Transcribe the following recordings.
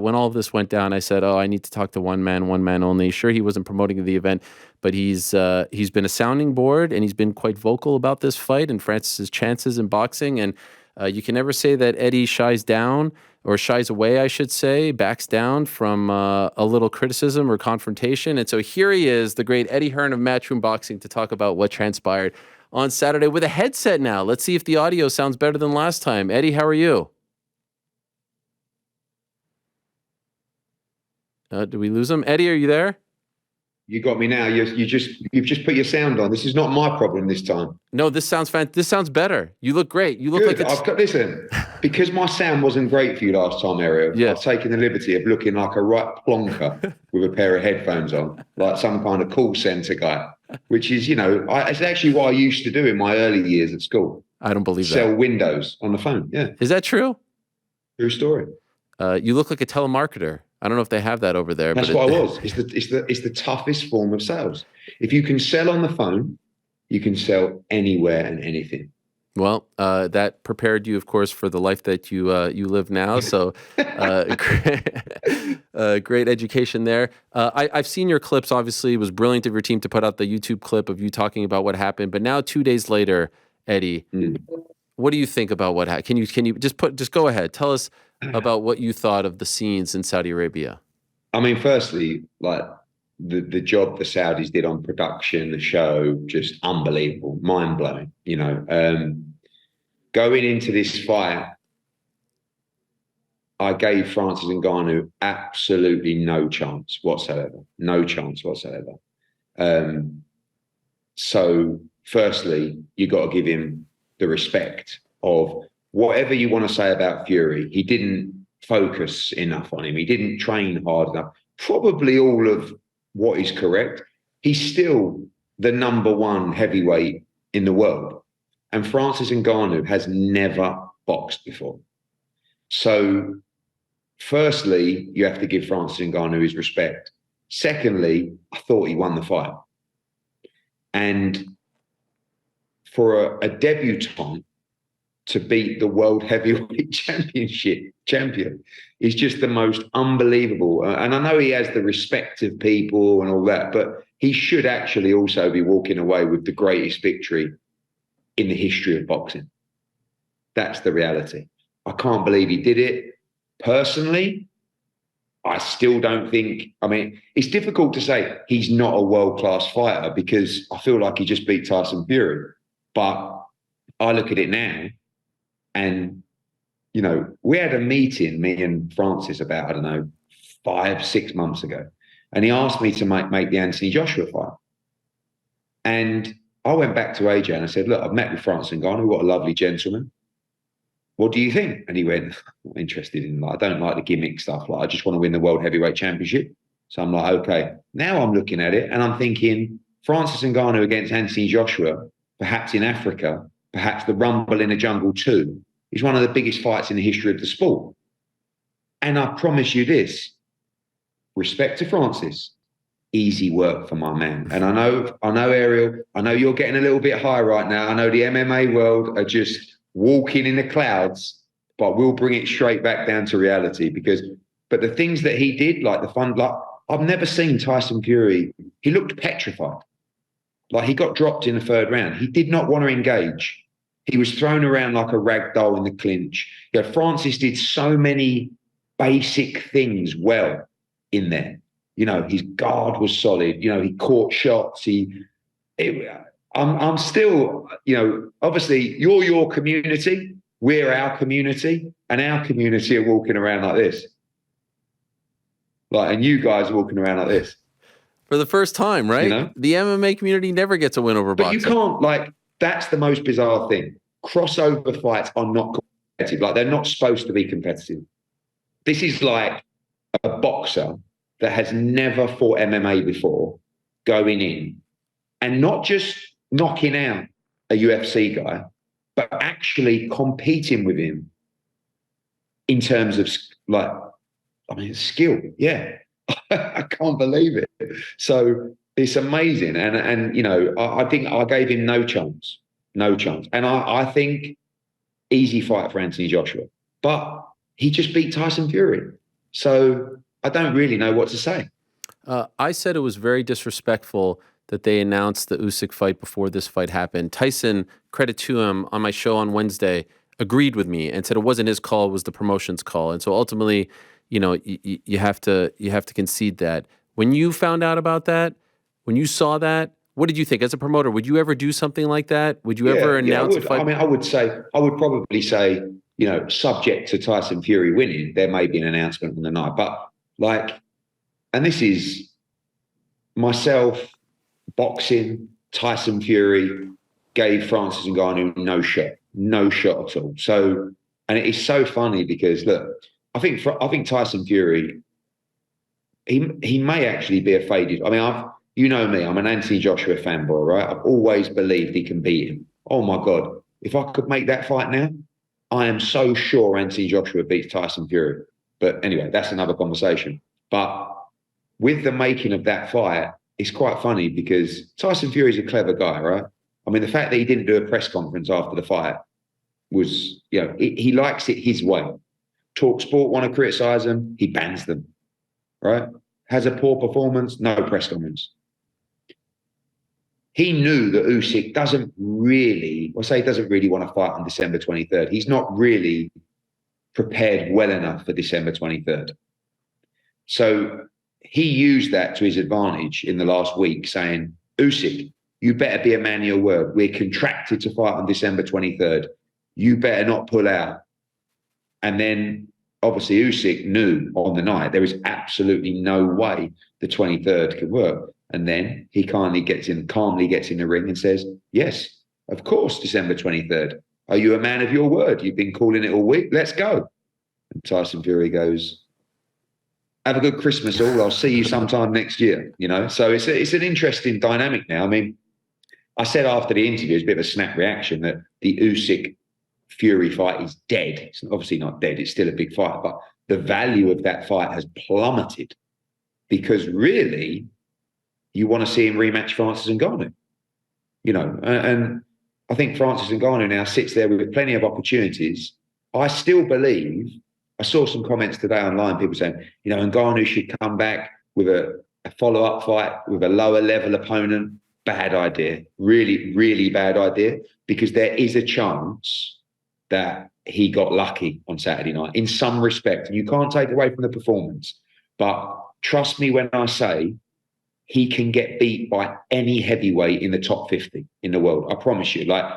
when all of this went down, I said, "Oh, I need to talk to one man only." Sure, he wasn't promoting the event, but he's been a sounding board, and he's been quite vocal about this fight and Francis's chances in boxing. And you can never say that Eddie shies down or shies away, I should say, backs down from a little criticism or confrontation. And so here he is, the great Eddie Hearn of Matchroom Boxing, to talk about what transpired on Saturday with a headset now. Let's see if the audio sounds better than last time. Eddie, how are you? Did we lose him? Eddie, are you there? You got me now. You've just put your sound on. This is not my problem this time. No, this sounds This sounds better. You look great. You look Good. like listen, because my sound wasn't great for you last time, Ariel. Yeah. I've taken the liberty of looking like a right plonker with a pair of headphones on, like some kind of call center guy. Which is, it's actually what I used to do in my early years at school. I don't believe that. Sell windows on the phone. Yeah. Is that true? True story. You look like a telemarketer. I don't know if they have that over there. That's what I was. It's the toughest form of sales. If you can sell on the phone, you can sell anywhere and anything. Well, that prepared you, of course, for the life that you live now. So, great education there. I've seen your clips. Obviously, it was brilliant of your team to put out the YouTube clip of you talking about what happened. But now, 2 days later, Eddie, what do you think about what happened? Can you just go ahead? Tell us about what you thought of the scenes in Saudi Arabia. I mean, firstly, like the job the Saudis did on production, the show, just unbelievable, mind blowing. Going into this fight, I gave Francis Ngannou absolutely no chance whatsoever. No chance whatsoever. So, firstly, you got to give him the respect of whatever you want to say about Fury. He didn't focus enough on him. He didn't train hard enough. Probably all of what is correct. He's still the #1 heavyweight in the world. And Francis Ngannou has never boxed before. So, firstly, you have to give Francis Ngannou his respect. Secondly, I thought he won the fight. And for a debutant to beat the World Heavyweight champion is just the most unbelievable. And I know he has the respect of people and all that, but he should actually also be walking away with the greatest victory in the history of boxing. That's the reality. I can't believe he did it. Personally, I still don't think, it's difficult to say he's not a world-class fighter because I feel like he just beat Tyson Fury. But I look at it now and, we had a meeting, me and Francis, about, 5-6 months ago. And he asked me to make the Anthony Joshua fight. And I went back to AJ and I said, look, I've met with Francis Ngannou. What a lovely gentleman. What do you think? And he went, I'm not interested in, I don't like the gimmick stuff. I just want to win the World Heavyweight Championship. So I'm like, okay. Now I'm looking at it and I'm thinking, Francis Ngannou against Anthony Joshua, perhaps in Africa, perhaps the Rumble in the Jungle 2, is one of the biggest fights in the history of the sport. And I promise you this, respect to Francis, easy work for my man. And I know, Ariel, I know you're getting a little bit high right now. I know the MMA world are just walking in the clouds, but we'll bring it straight back down to reality but the things that he did, like the fun, I've never seen Tyson Fury. He looked petrified. He got dropped in the 3rd round. He did not want to engage. He was thrown around like a rag doll in the clinch. Francis did so many basic things well in there. His guard was solid. He caught shots. I'm still, obviously you're your community. We're our community. And our community are walking around like this. And you guys are walking around like this. For the first time, right? The MMA community never gets a win over boxing. But you can't, that's the most bizarre thing. Crossover fights are not competitive. They're not supposed to be competitive. This is like a boxer that has never fought MMA before going in and not just knocking out a UFC guy, but actually competing with him in terms of skill. Yeah. I can't believe it. So it's amazing. And I think I gave him no chance. And I think easy fight for Anthony Joshua, but he just beat Tyson Fury. So I don't really know what to say. I said it was very disrespectful that they announced the Usyk fight before this fight happened. Tyson, credit to him, on my show on Wednesday, agreed with me and said it wasn't his call, it was the promotion's call. And so ultimately, you have to concede that. When you found out about that, when you saw that, what did you think as a promoter? Would you ever do something like that? Would you ever Yeah, I announce a would. I fight? mean, I would probably say, subject to Tyson Fury winning, there may be an announcement on the night. But like, and this is myself, boxing, Tyson Fury gave Francis Ngannou no shot at all. So, and it is so funny because look, I think Tyson Fury, he may actually be a faded. I mean, you know me, I'm an Anthony Joshua fanboy, right? I've always believed he can beat him. Oh my God, if I could make that fight now, I am so sure Anthony Joshua beats Tyson Fury. But anyway, that's another conversation. But with the making of that fight, it's quite funny because Tyson Fury's a clever guy, right? I mean, the fact that he didn't do a press conference after the fight was, he likes it his way. Talk Sport want to criticize him, he bans them, right? Has a poor performance, no press conference. He knew that Usyk doesn't really want to fight on December 23rd. He's not really prepared well enough for December 23rd. So he used that to his advantage in the last week, saying, Usyk, you better be a man of your word. We're contracted to fight on December 23rd. You better not pull out. And then obviously Usyk knew on the night there is absolutely no way the 23rd could work. And then he calmly gets in the ring and says, yes, of course, December 23rd. Are you a man of your word? You've been calling it all week. Let's go. And Tyson Fury goes, have a good Christmas all. I'll see you sometime next year. So it's an interesting dynamic now. I mean, I said after the interview, it's a bit of a snap reaction that the Usyk Fury fight is dead. It's obviously not dead. It's still a big fight, but the value of that fight has plummeted because really you want to see him rematch Francis Ngannou, and I think Francis Ngannou now sits there with plenty of opportunities. I still believe, I saw some comments today online, people saying, Ngannou should come back with a follow-up fight with a lower level opponent. Bad idea. Really, really bad idea, because there is a chance that he got lucky on Saturday night in some respect. And you can't take away from the performance. But trust me when I say he can get beat by any heavyweight in the top 50 in the world. I promise you. Like,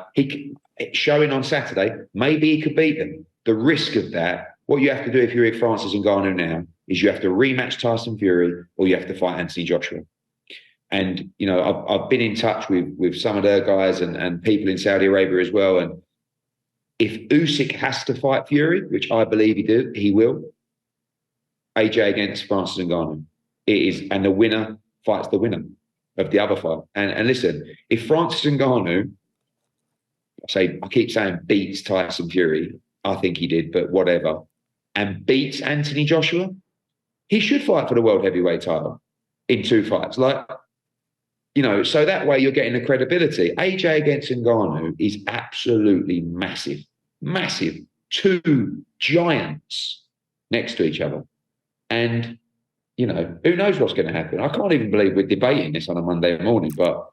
showing on Saturday, maybe he could beat them. The risk of that, what you have to do if you're Francis Ngannou now, is you have to rematch Tyson Fury or you have to fight Anthony Joshua. And, I've been in touch with some of their guys and people in Saudi Arabia as well. And if Usyk has to fight Fury, which I believe he will, AJ against Francis Ngannou. It is, and the winner fights the winner of the other fight. And listen, if Francis Ngannou, I keep saying beats Tyson Fury, I think he did, but whatever, and beats Anthony Joshua, he should fight for the world heavyweight title in 2 fights. So that way you're getting the credibility. AJ against Ngannou is absolutely massive, massive. 2 giants next to each other. And, who knows what's going to happen? I can't even believe we're debating this on a Monday morning, but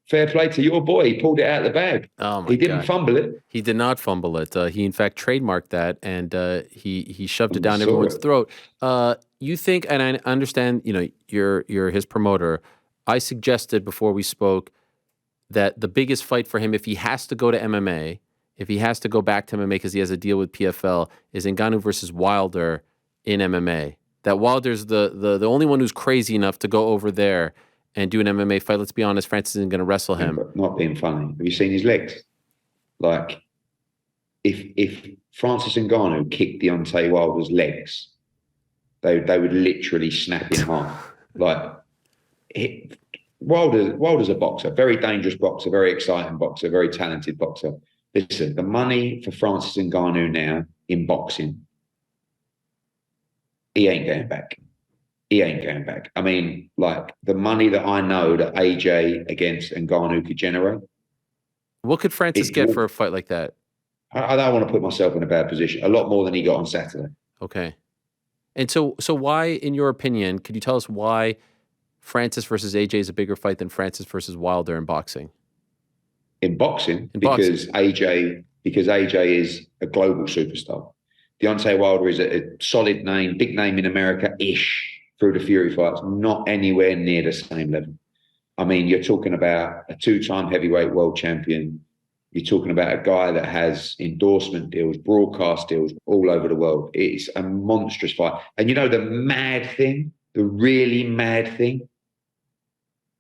fair play to your boy. He pulled it out of the bag. Oh my He didn't fumble it. He did not fumble it. He in fact trademarked that, and he shoved it down saw everyone's it. throat. You think, and I understand, you're his promoter. I suggested before we spoke that the biggest fight for him, if he has to go to MMA, if he has to go back to MMA because he has a deal with PFL, is Ngannou versus Wilder in MMA. That Wilder's the only one who's crazy enough to go over there and do an MMA fight. Let's be honest, Francis isn't going to wrestle him. Not being funny. Have you seen his legs? Like, if Francis Ngannou kicked Deontay Wilder's legs, they would literally snap in half. Wilder's a boxer, very dangerous boxer, very exciting boxer, very talented boxer. Listen, the money for Francis Ngannou now in boxing, he ain't going back. He ain't going back. I mean, the money that I know that AJ against Ngannou could generate. What could Francis get for a fight like that? I don't want to put myself in a bad position. A lot more than he got on Saturday. Okay. And so why, in your opinion, could you tell us why Francis versus AJ is a bigger fight than Francis versus Wilder in boxing? In boxing, In because boxing. AJ is a global superstar. Deontay Wilder is a solid name, big name in America-ish through the Fury fights, not anywhere near the same level. I mean, you're talking about a two-time heavyweight world champion. You're talking about a guy that has endorsement deals, broadcast deals all over the world. It's a monstrous fight. And you know the mad thing, the really mad thing,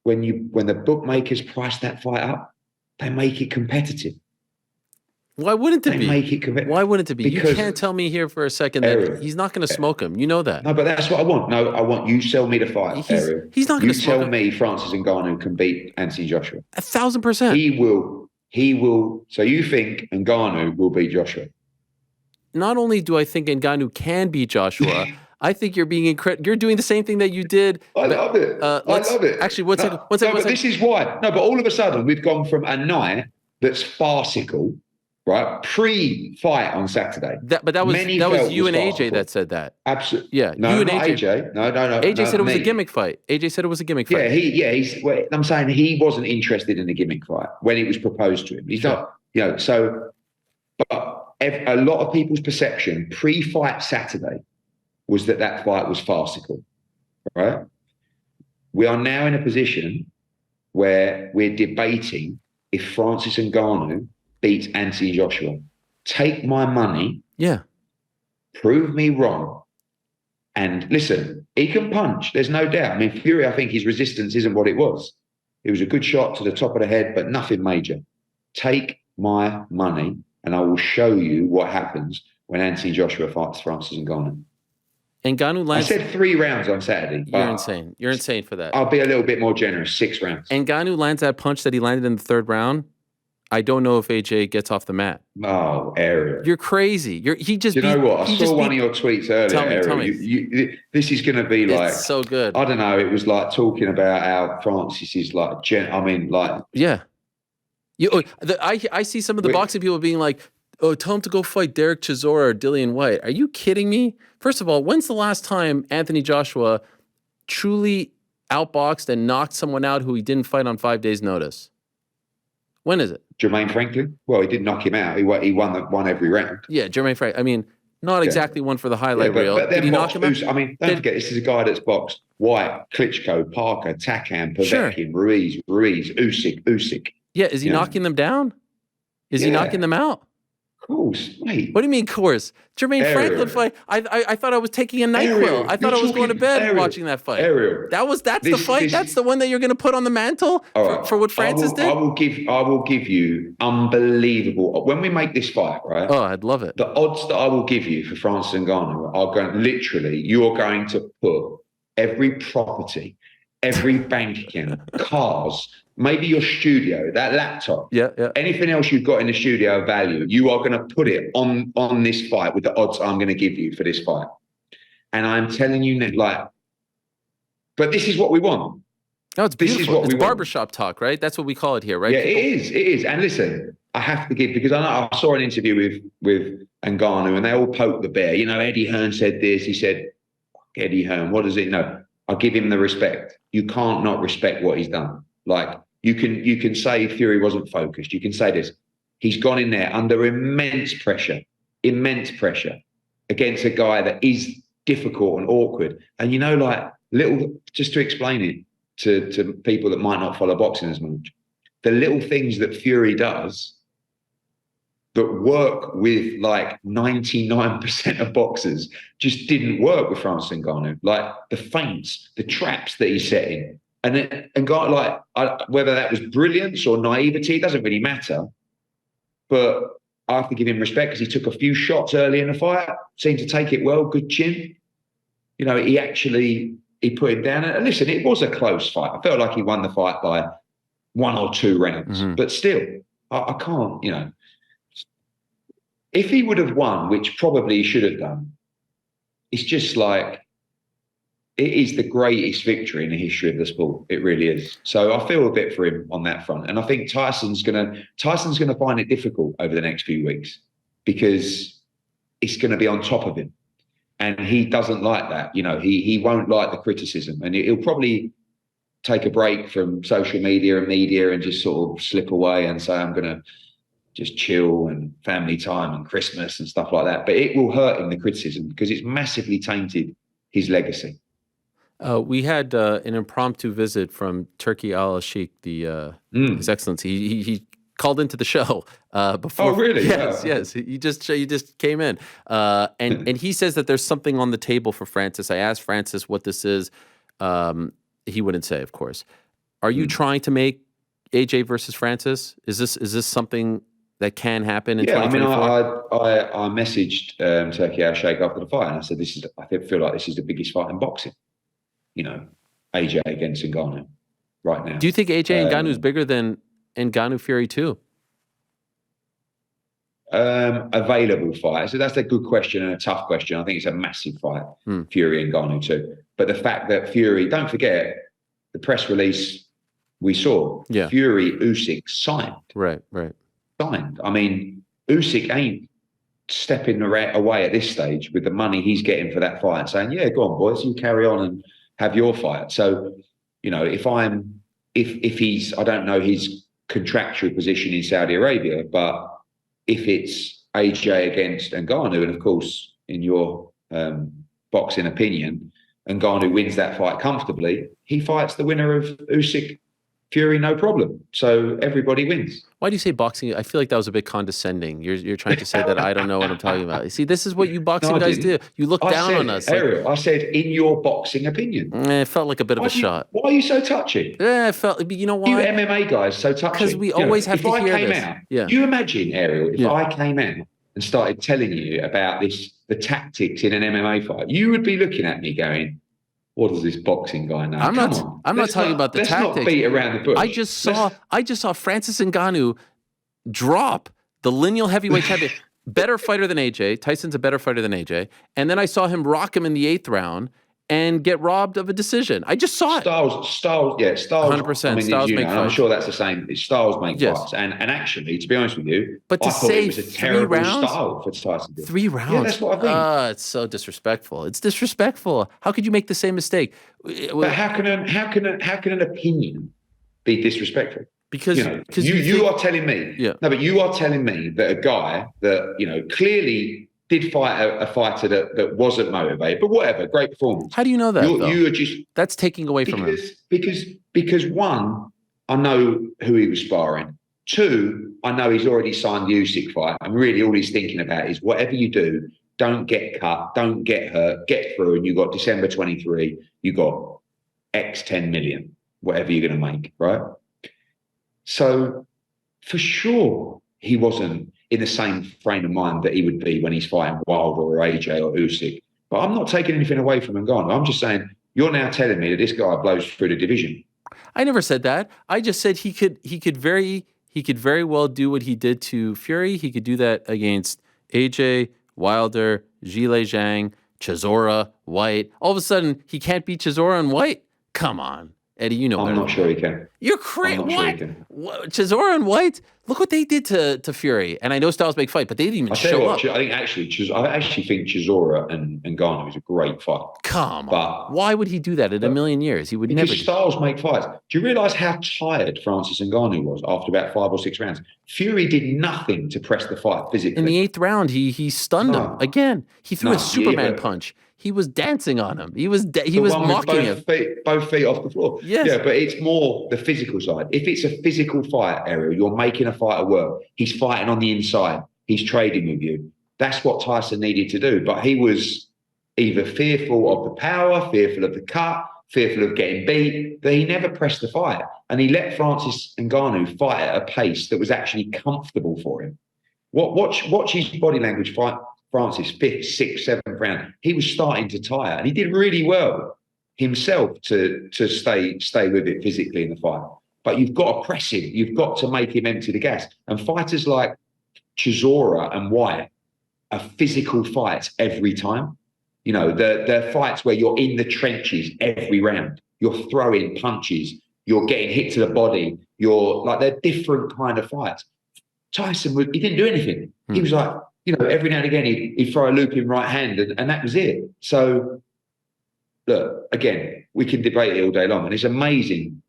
when the bookmakers price that fight up, they make it competitive. Why wouldn't it They be? make it competitive. Why wouldn't it be? You Because can't tell me here for a second that Ariel, he's not going to smoke him. You know that. no, but that's what I want. No, I want you sell me the fight, Ariel. He's not going You to smoke tell him. me Francis Ngannou can beat Anthony Joshua. 1,000%. He will. So you think Ngannou will beat Joshua? Not only do I think Ngannou can beat Joshua, I think you're being incredible. You're doing the same thing that you did. I love it. I love it. Actually, one second. But this is why. No, but all of a sudden we've gone from a night that's farcical, right? Pre-fight on Saturday. That was you and AJ that said that. Absolutely. Yeah. No, you and not AJ. No. AJ said it was me. a gimmick fight. AJ said it was a gimmick fight. I'm saying he wasn't interested in the gimmick fight when it was proposed to him. He's not, so, but a lot of people's perception pre-fight Saturday was that fight was farcical, right? We are now in a position where we're debating if Francis Ngannou beats Anthony Joshua. Take my money. Yeah. Prove me wrong. And listen, he can punch. There's no doubt. I mean, Fury, I think his resistance isn't what it was. It was a good shot to the top of the head, but nothing major. Take my money and I will show you what happens when Anthony Joshua fights Francis Ngannou. Ngannou lands. I said 3 rounds on Saturday. You're insane. You're insane for that. I'll be a little bit more generous. 6 rounds. Ngannou lands that punch that he landed in the 3rd round. I don't know if AJ gets off the mat. Oh, Ariel. You're crazy. You know what? I saw one of your tweets earlier. Tell me. This is going to be like. It's so good. I don't know. It was like talking about how Francis is like. Yeah. I see some of the boxing people being like, oh, tell him to go fight Derek Chisora or Dillian White. Are you kidding me? First of all, when's the last time Anthony Joshua truly outboxed and knocked someone out who he didn't fight on 5 days' notice? When is it? Jermaine Franklin? Well, he didn't knock him out. He won every round. Yeah, Jermaine Franklin. I mean, not exactly one for the highlight reel. But did he knock him out? I mean, don't forget, this is a guy that's boxed White, Klitschko, Parker, Takam, Povetkin, Ruiz, Usyk. Yeah, is he knocking them down? Is he knocking them out? Of course, mate. What do you mean, course? Jermaine Franklin fight. I thought I was taking a NyQuil. I thought I was going to bed watching that fight. That's the fight. That's the one that you're going to put on the mantle for what Francis did. I will give you unbelievable. When we make this fight, right? Oh, I'd love it. The odds that I will give you for Francis Ngannou are going. Literally, you are going to put every property, every bank account, cars. Maybe your studio, that laptop, anything else you've got in the studio of value, you are going to put it on this fight with the odds I'm going to give you for this fight. And I'm telling you, but this is what we want. No, it's beautiful. This is what it's barbershop talk, right? That's what we call it here, right? Yeah, it is. And listen, I have to give, because I saw an interview with Ngannou and they all poked the bear. Eddie Hearn said this. He said, Eddie Hearn, what does it know? I give him the respect. You can't not respect what he's done. Like, you can say Fury wasn't focused. You can say this. He's gone in there under immense pressure against a guy that is difficult and awkward. And just to explain it to people that might not follow boxing as much, the little things that Fury does that work with like 99% of boxers just didn't work with Francis Ngannou. Like the feints, the traps that he's setting. And got whether that was brilliance or naivety, doesn't really matter. But I have to give him respect because he took a few shots early in the fight, seemed to take it well, good chin. He put him down. And listen, it was a close fight. I felt like he won the fight by 1 or 2 rounds. Mm-hmm. But still, I can't, if he would have won, which probably he should have done, it's just like, it is the greatest victory in the history of the sport. It really is. So I feel a bit for him on that front. And I think Tyson's gonna find it difficult over the next few weeks because it's going to be on top of him. And he doesn't like that. He won't like the criticism, and he'll probably take a break from social media and just sort of slip away and say, I'm going to just chill and family time and Christmas and stuff like that. But it will hurt him, the criticism, because it's massively tainted his legacy. We had an impromptu visit from Turki Al-Sheikh, His Excellency. He called into the show before. Oh, really? Yes, Yeah. yes. He just came in, and he says that there's something on the table for Francis. I asked Francis what this is. He wouldn't say, of course. Are you trying to make AJ versus Francis? Is this something that can happen in 2024? I messaged Turki Al-Sheikh after the fight, and I said, I feel like this is the biggest fight in boxing. AJ against Ngannou right now. Do you think AJ Ngannou is bigger than Ngannou Fury too? Available fight. So that's a good question and a tough question. I think it's a massive fight, Fury and Ngannou too. But the fact that Fury, don't forget the press release we saw. Yeah. Fury Usyk signed. Right. Signed. I mean, Usyk ain't stepping away at this stage with the money he's getting for that fight and saying, yeah, go on, boys, you carry on and have your fight. So, if he's, I don't know his contractual position in Saudi Arabia, but if it's AJ against Ngannou, and of course, in your boxing opinion, Ngannou wins that fight comfortably, he fights the winner of Usyk Fury, no problem. So everybody wins. Why do you say boxing? I feel like that was a bit condescending. You're trying to say that I don't know what I'm talking about. You see, this is what you boxing guys do. You look down on us. Ariel, I said, in your boxing opinion. It felt like a bit of a shot. Why are you so touchy? Yeah, it felt. You know why? You MMA guys so touchy. Because we always have to hear this. Out, you imagine, Ariel, if I came out and started telling you about the tactics in an MMA fight, you would be looking at me going, what does this boxing guy know? I'm not talking about the tactics. Let's not beat around the bush. I just saw Francis Ngannou drop the lineal heavyweight champion. Better fighter than AJ. Tyson's a better fighter than AJ. And then I saw him rock him in the 8th round and get robbed of a decision. I just saw it. Styles. 100%. I mean, Styles make fights. I'm sure that's the same. Styles make fights. And actually, to be honest with you, but to say it was a terrible style for Tyson. 3 rounds? Yeah, that's what I think. It's so disrespectful. It's disrespectful. How could you make the same mistake? But how can an opinion be disrespectful? Because you are telling me. Yeah. No, but you are telling me that a guy that clearly did fight a fighter that wasn't motivated, but whatever, great performance. How do you know that? You are just that's taking away from him. Because one, I know who he was sparring. 2, I know he's already signed the Usyk fight, and really all he's thinking about is whatever you do, don't get cut, don't get hurt, get through, and you got December 23, you got X 10 million, whatever you're going to make, right? So for sure, he wasn't in the same frame of mind that he would be when he's fighting Wilder or AJ or Usyk. But I'm not taking anything away from Ngannou. I'm just saying, you're now telling me that this guy blows through the division. I never said that. I just said he could very well do what he did to Fury. He could do that against AJ, Wilder, Zhilei Zhang, Chisora, White. All of a sudden, he can't beat Chisora and White? Come on. Eddie, you know I'm not sure he can. You're crazy. What? Sure Chisora and White? Look what they did to Fury. And I know Styles make fight, but they didn't even show up. I actually think Chisora and Ngannou is a great fight. Come on. Why would he do that in a million years? He would never. Because Styles make fights. Do you realise how tired Francis Ngannou was after about 5 or 6 rounds? Fury did nothing to press the fight physically. In the 8th round, he stunned him again. He threw a Superman punch. He was dancing on him. He was mocking him. Both feet off the floor. Yes. Yeah, but it's more the physical side. If it's a physical fight, Ariel, you're making a fighter work. He's fighting on the inside. He's trading with you. That's what Tyson needed to do. But he was either fearful of the power, fearful of the cut, fearful of getting beat, that he never pressed the fight. And he let Francis Ngannou fight at a pace that was actually comfortable for him. Watch his body language fight. Francis, 5th, 6th, 7th round, he was starting to tire, and he did really well himself to stay with it physically in the fight. But you've got to press him. You've got to make him empty the gas. And fighters like Chisora and White are physical fights every time. You know, they're fights where you're in the trenches every round. You're throwing punches. You're getting hit to the body. They're different kind of fights. Tyson, he didn't do anything. He was like, every now and again he'd throw a looping right hand, and that was it. So look, again, we can debate it all day long, and it's amazing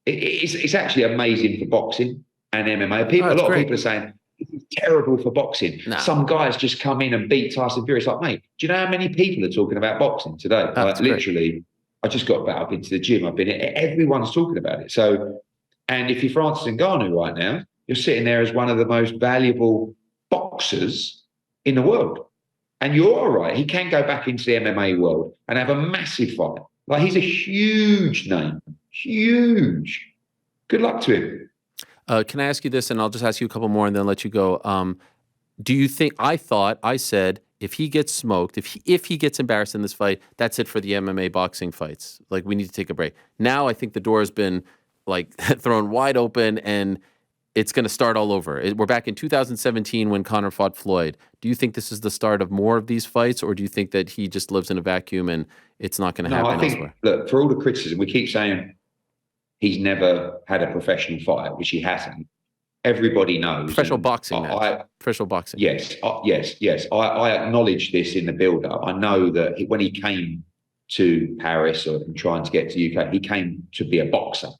it's actually amazing for boxing and MMA. Oh, A it's lot of great. people are saying it's terrible for boxing. Nah. Some guys just come in and beat Tyson Fury. It's like, mate, do you know how many people are talking about boxing today? That's literally, I just got back up into the gym. Everyone's talking about it. So, and if you're Francis Ngannou right now, you're sitting there as one of the most valuable boxers in the world. And you're all right. He can go back into the MMA world and have a massive fight. Like, he's a huge name. Huge. Good luck to him. Can I ask you this, and I'll just ask you a couple more and then let you go. Do you think, I said, if he gets smoked, if he gets embarrassed in this fight, that's it for the MMA boxing fights. Like, we need to take a break. Now I think the door has been like thrown wide open, and it's going to start all over. We're back in 2017 when Conor fought Floyd. Do you think this is the start of more of these fights, or do you think that he just lives in a vacuum and it's not going to happen elsewhere? Look, for all the criticism, we keep saying he's never had a professional fight, which he hasn't. Everybody knows. Professional boxing match. Professional boxing. Yes. I acknowledge this in the build-up. I know that when he came to Paris and trying to get to the UK, he came to be a boxer.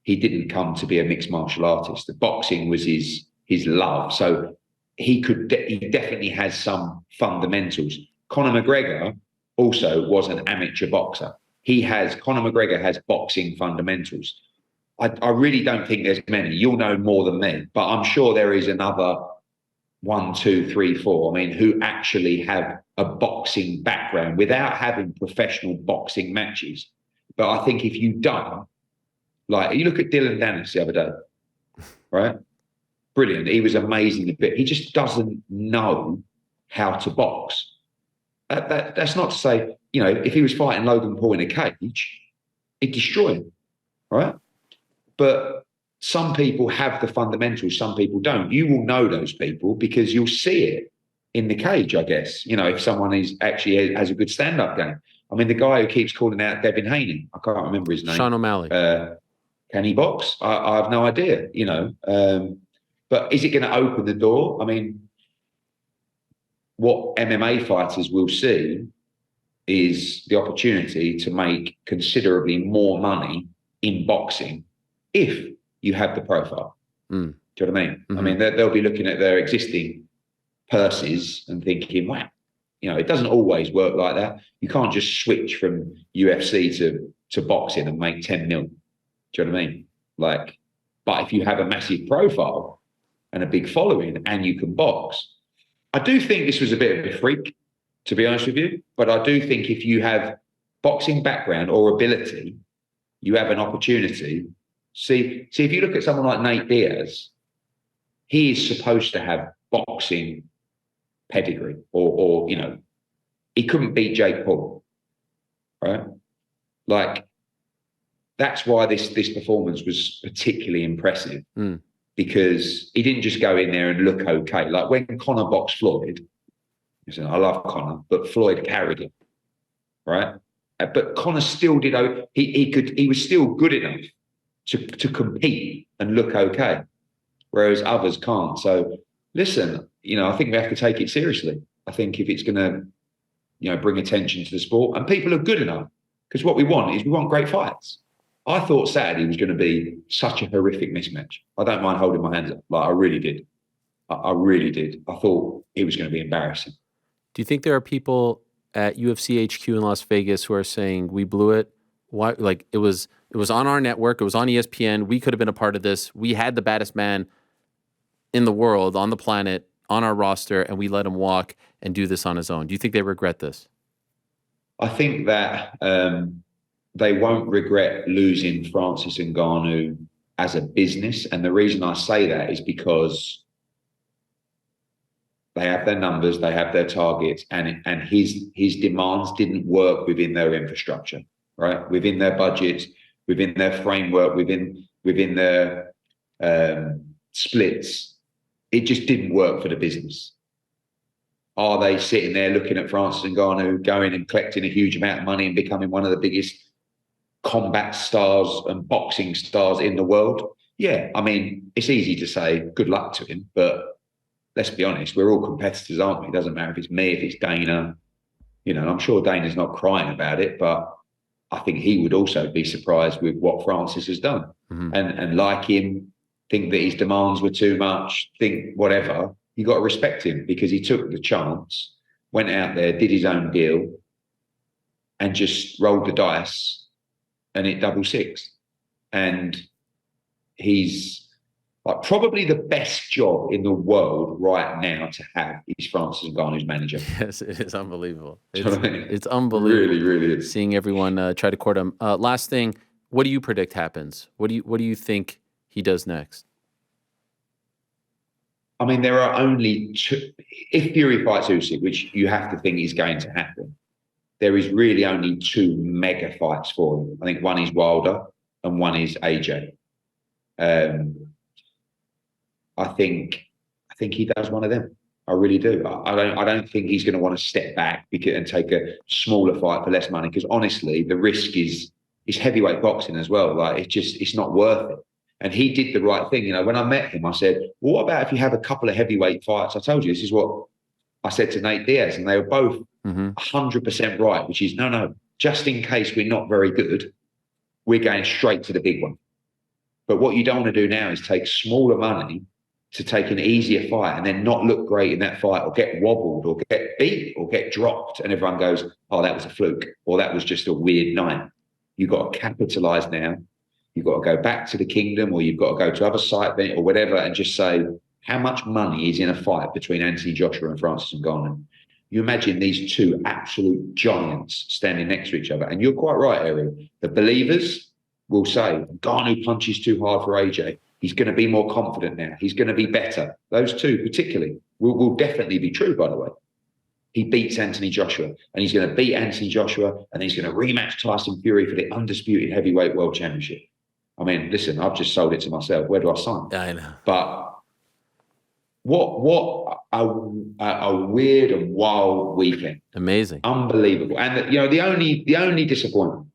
He didn't come to be a mixed martial artist. The boxing was his love. So he definitely has some fundamentals. Conor McGregor also was an amateur boxer. Conor McGregor has boxing fundamentals. I really don't think there's many. You'll know more than me, but I'm sure there is another 1, 2, 3, 4. I mean, who actually have a boxing background without having professional boxing matches. But I think if you don't, like, you look at Dylan Dennis the other day, right? Brilliant. He was amazing. He just doesn't know how to box. That's not to say, if he was fighting Logan Paul in a cage, he'd destroy him, right? But some people have the fundamentals, some people don't. You will know those people because you'll see it in the cage, I guess. If someone has a good stand-up game. I mean, the guy who keeps calling out Devin Haney, I can't remember his name. Sean O'Malley. Can he box? I have no idea, But is it going to open the door? I mean, what MMA fighters will see is the opportunity to make considerably more money in boxing if you have the profile. Do you know what I mean? Mm-hmm. I mean, they'll be looking at their existing purses and thinking, wow, it doesn't always work like that. You can't just switch from UFC to boxing and make 10 mil. Do you know what I mean? But if you have a massive profile and a big following and you can box, I do think this was a bit of a freak, to be honest with you. But I do think if you have boxing background or ability, you have an opportunity. See, if you look at someone like Nate Diaz, he is supposed to have boxing pedigree, or he couldn't beat Jake Paul, right? That's why this performance was particularly impressive, because he didn't just go in there and look okay. Like when Conor boxed Floyd, I love Conor, but Floyd carried him, right? But Conor still did. He was still good enough to compete and look okay, whereas others can't. So listen, I think we have to take it seriously. I think if it's going to, bring attention to the sport, and people are good enough, because what we want great fights. I thought Saturday was going to be such a horrific mismatch. I don't mind holding my hands up. I really did. I really did. I thought it was going to be embarrassing. Do you think there are people at UFC HQ in Las Vegas who are saying we blew it? Why? Like it was on our network. It was on ESPN. We could have been a part of this. We had the baddest man in the world, on the planet, on our roster, and we let him walk and do this on his own. Do you think they regret this? I think that they won't regret losing Francis Ngannou as a business. And the reason I say that is because they have their numbers, they have their targets, and his demands didn't work within their infrastructure, right? Within their budgets, within their framework, within their splits. It just didn't work for the business. Are they sitting there looking at Francis Ngannou going and collecting a huge amount of money and becoming one of the biggest combat stars and boxing stars in the world? Yeah, I mean, it's easy to say good luck to him, but let's be honest, we're all competitors, aren't we? It doesn't matter if it's me, if it's Dana. I'm sure Dana's not crying about it, but I think he would also be surprised with what Francis has done. And like him, think that his demands were too much, think whatever. You got to respect him because he took the chance, went out there, did his own deal, and just rolled the dice, and it double six. And he's like probably the best job in the world right now to have is Francis Ngannou's manager. Yes, it is unbelievable. It's It's unbelievable. Really, really is. Seeing everyone try to court him. Last thing, what do you predict happens? What do you think he does next? I mean, there are only two. If Fury fights Usyk, which you have to think is going to happen, there is really only two mega fights for him. I think one is Wilder and one is AJ. I think he does one of them. I really do. I don't think he's going to want to step back and take a smaller fight for less money because honestly, the risk is heavyweight boxing as well. Like it's not worth it. And he did the right thing. When I met him, I said, well, what about if you have a couple of heavyweight fights? I told you, this is what I said to Nate Diaz, and they were both 100% right, which is, no, just in case we're not very good, we're going straight to the big one. But what you don't want to do now is take smaller money to take an easier fight and then not look great in that fight or get wobbled or get beat or get dropped. And everyone goes, oh, that was a fluke or that was just a weird night. You've got to capitalize now. You've got to go back to the kingdom or you've got to go to other site or whatever and just say, how much money is in a fight between Anthony Joshua and Francis Ngannou? You imagine these two absolute giants standing next to each other. And you're quite right, Eric. The believers will say, Ngannou punches too hard for AJ. He's going to be more confident now. He's going to be better. Those two particularly will definitely be true, by the way. He beats Anthony Joshua and he's going to beat Anthony Joshua and he's going to rematch Tyson Fury for the undisputed heavyweight world championship. I mean, listen, I've just sold it to myself. Where do I sign? I know. But what a weird and wild weekend. Amazing. Unbelievable. And the only disappointment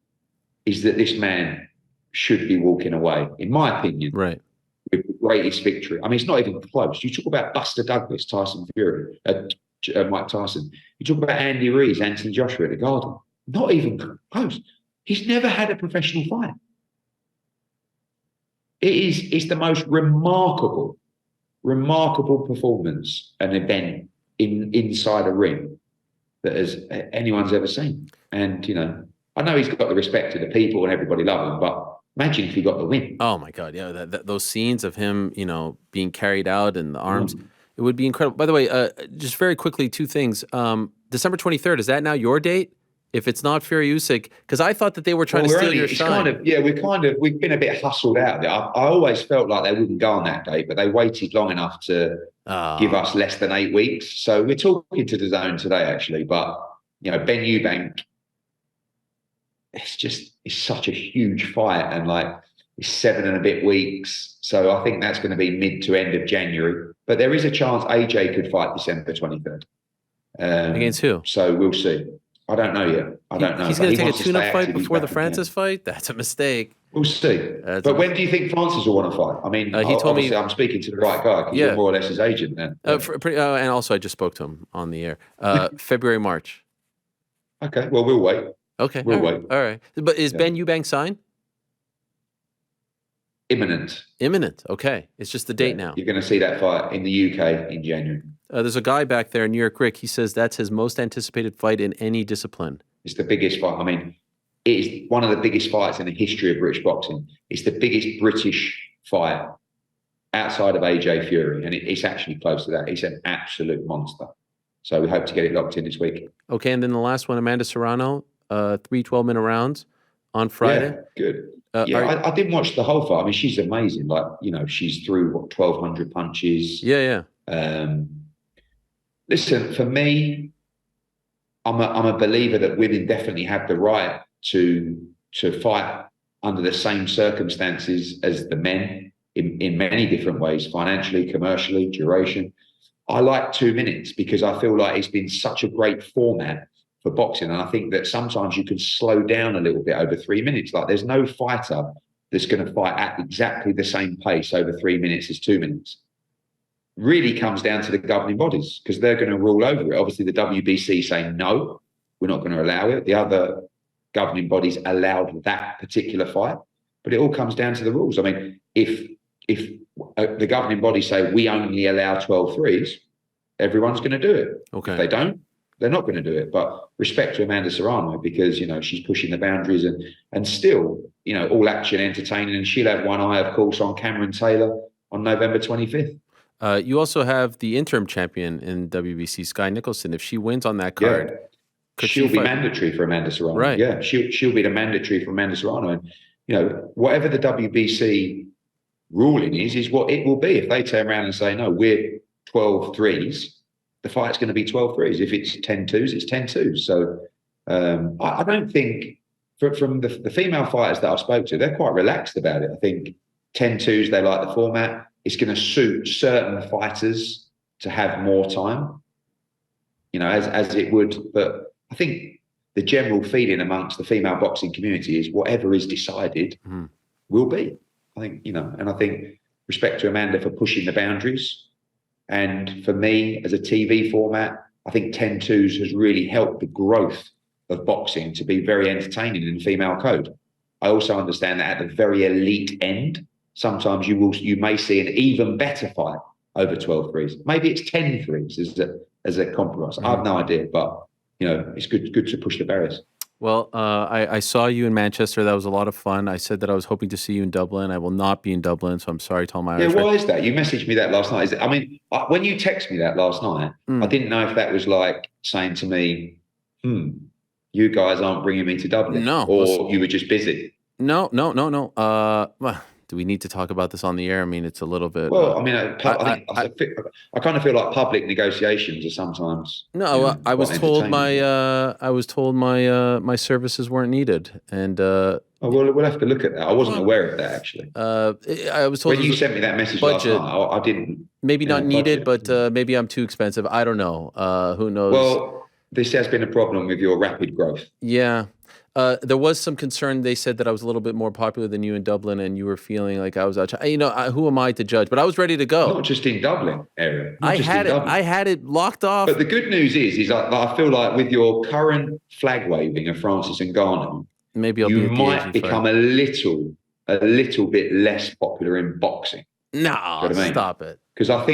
is that this man should be walking away, in my opinion, right, with the greatest victory. I mean, it's not even close. You talk about Buster Douglas, Tyson Fury, Mike Tyson. You talk about Andy Ruiz, Anthony Joshua at the Garden. Not even close. He's never had a professional fight. It's the most remarkable performance, an event inside a ring that anyone's ever seen. And, I know he's got the respect of the people and everybody loves him, but imagine if he got the win. Oh my God. Yeah. Those scenes of him, being carried out and the arms, it would be incredible. By the way, just very quickly, two things. December 23rd, is that now your date? If it's not Fury Usyk, because I thought that they were trying to steal your shine. We've been a bit hustled out of it. I always felt like they wouldn't go on that date, but they waited long enough to give us less than 8 weeks. So we're talking to DAZN today, actually. But, Ben Eubank, it's such a huge fight and it's 7 and a bit weeks. So I think that's going to be mid to end of January. But there is a chance AJ could fight December 23rd. Against who? So we'll see. I don't know yet. I don't know. He's going to take a tune-up fight before the Francis fight? That's a mistake. We'll see. But when do you think Francis will want to fight? I mean, he told me I'm speaking to the right guy because you're more or less his agent then. And also I just spoke to him on the air. February, March. Okay, well, we'll wait. Okay. We'll wait. All right. But is Ben Eubank signed? Imminent. Okay. It's just the date now. You're going to see that fight in the UK in January. There's a guy back there, New York Rick. He says that's his most anticipated fight in any discipline. It's the biggest fight. I mean, it is one of the biggest fights in the history of British boxing. It's the biggest British fight outside of AJ Fury. And it's actually close to that. It's an absolute monster. So we hope to get it locked in this week. Okay. And then the last one, Amanda Serrano, 3 12-minute rounds on Friday. Yeah, good. I didn't watch the whole fight. I mean, she's amazing. She's through 1,200 punches. Yeah. Listen, for me, I'm a believer that women definitely have the right to fight under the same circumstances as the men in many different ways, financially, commercially, duration. I like 2 minutes because I feel like it's been such a great format for boxing. And I think that sometimes you can slow down a little bit over 3 minutes. There's no fighter that's going to fight at exactly the same pace over 3 minutes as 2 minutes. really comes down to the governing bodies because they're going to rule over it. Obviously, the WBC saying no, we're not going to allow it. The other governing bodies allowed that particular fight, but it all comes down to the rules. I mean, if the governing bodies say we only allow 12 threes, everyone's going to do it. Okay. If they don't, they're not going to do it. But respect to Amanda Serrano because she's pushing the boundaries and still all action, entertaining, and she'll have one eye, of course, on Cameron Taylor on November 25th. You also have the interim champion in WBC, Sky Nicholson. If she wins on that card, she'll be mandatory for Amanda Serrano. Right. Yeah, she'll be the mandatory for Amanda Serrano. And whatever the WBC ruling is what it will be. If they turn around and say no, we're 12 threes, the fight's going to be 12 threes. If it's 10 twos, it's 10 twos. So I don't think from the female fighters that I've spoke to, they're quite relaxed about it. I think 10 twos, they like the format. It's going to suit certain fighters to have more time, as it would. But I think the general feeling amongst the female boxing community is whatever is decided will be. I think, and I think respect to Amanda for pushing the boundaries. And for me, as a TV format, I think 10 twos has really helped the growth of boxing to be very entertaining in the female code. I also understand that at the very elite end, sometimes you may see an even better fight over 12 threes. Maybe it's 10 threes as a compromise. I have no idea, but it's good to push the barriers. Well, I saw you in Manchester. That was a lot of fun. I said that I was hoping to see you in Dublin. I will not be in Dublin, so I'm sorry to all my Irish friends. Why is that? You messaged me that last night. When you text me that last night, I didn't know if that was like saying to me, you guys aren't bringing me to Dublin. No. Or you were just busy. No. Well, do we need to talk about this on the air? I mean, it's a little bit. Well, I kind of feel like public negotiations are sometimes. No, I was told my services weren't needed, and. We'll have to look at that. I wasn't aware of that actually. I was told when you sent me that message budget, last night, I didn't. Maybe not needed, but maybe I'm too expensive. I don't know. Who knows? Well, this has been a problem with your rapid growth. Yeah. There was some concern. They said that I was a little bit more popular than you in Dublin, and you were feeling like I was out. Who am I to judge? But I was ready to go. Not just in Dublin area. I had it locked off. But the good news is I feel like with your current flag waving of Francis Ngannou, maybe you might become a little bit less popular in boxing. No, stop it. Because I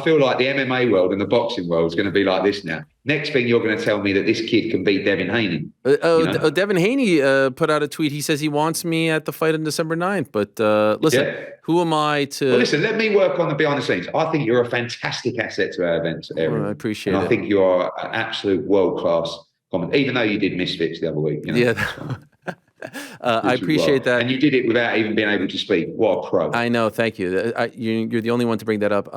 feel like the MMA world and the boxing world is going to be like this now. Next thing you're going to tell me that this kid can beat Devin Haney. Devin Haney put out a tweet. He says he wants me at the fight on December 9th. But listen, who am I to... Well, listen, let me work on the behind the scenes. I think you're a fantastic asset to our events area. Well, I appreciate it. I think you are an absolute world-class comment, even though you did Misfits the other week. Yeah. I appreciate that. And you did it without even being able to speak. What a pro. I know. Thank you. You're the only one to bring that up.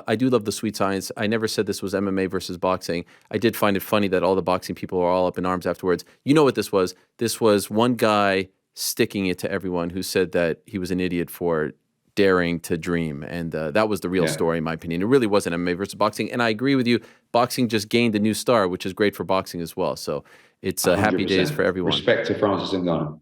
I do love the sweet science. I never said this was MMA versus boxing. I did find it funny that all the boxing people are all up in arms afterwards. You know what this was? This was one guy sticking it to everyone who said that he was an idiot for daring to dream. And that was the real story, in my opinion. It really wasn't MMA versus boxing. And I agree with you. Boxing just gained a new star, which is great for boxing as well. So it's happy days for everyone. Respect to Francis Ngannou.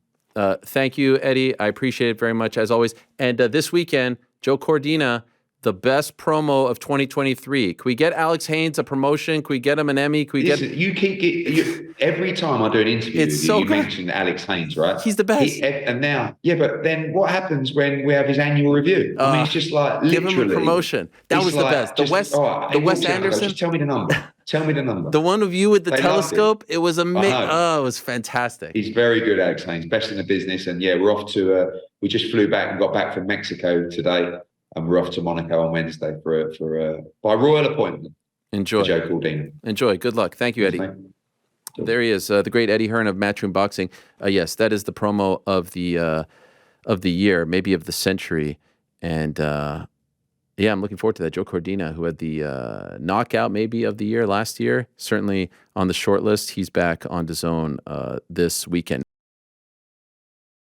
Thank you, Eddie. I appreciate it very much, as always. And this weekend, Joe Cordina, the best promo of 2023. Can we get Alex Haynes a promotion? Can we get him an Emmy? Can we you keep every time I do an interview with you, you mention Alex Haynes, right? He's the best. And now, but then what happens when we have his annual review? I mean, it's just like literally. Give him a promotion. That was the best. The Wes Anderson. Just tell me the number. Tell me the number. The one of you with the telescope. It was amazing. Oh, it was fantastic. He's very good, Alex Haynes. Best in the business. And we're off to. We just flew back and got back from Mexico today. And we're off to Monaco on Wednesday for by royal appointment. Enjoy. Joe Cordina. Enjoy. Good luck. Thank you, Eddie. There he is, the great Eddie Hearn of Matchroom Boxing. Yes, that is the promo of the year, maybe of the century. And I'm looking forward to that. Joe Cordina, who had the knockout maybe of the year last year, certainly on the short list. He's back on DAZN this weekend.